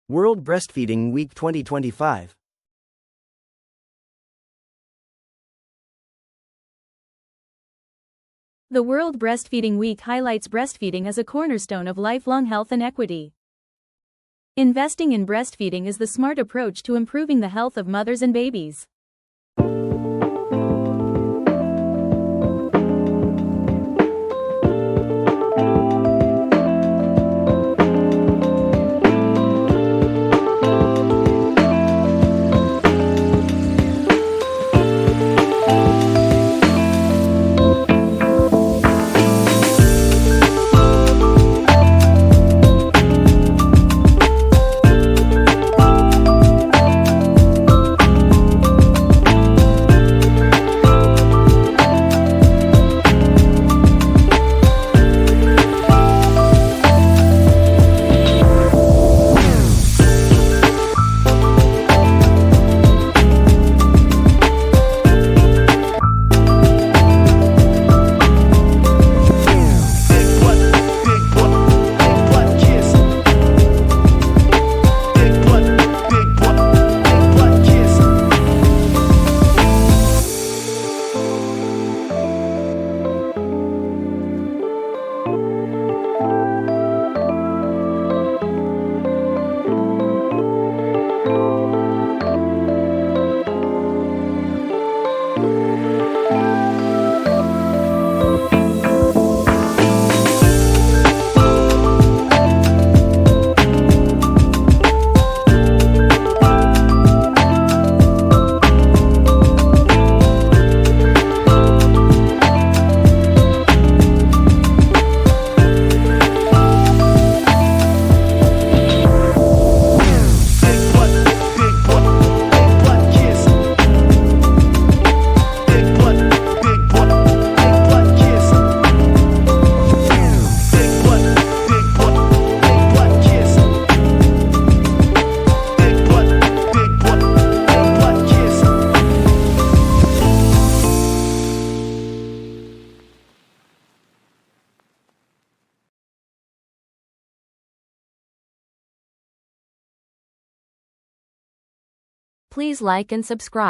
World Breastfeeding Week 2025. The World Breastfeeding Week highlights breastfeeding as a cornerstone of lifelong health and equity. Investing in breastfeeding is the smart approach to improving the health of mothers and babies. Please like and subscribe.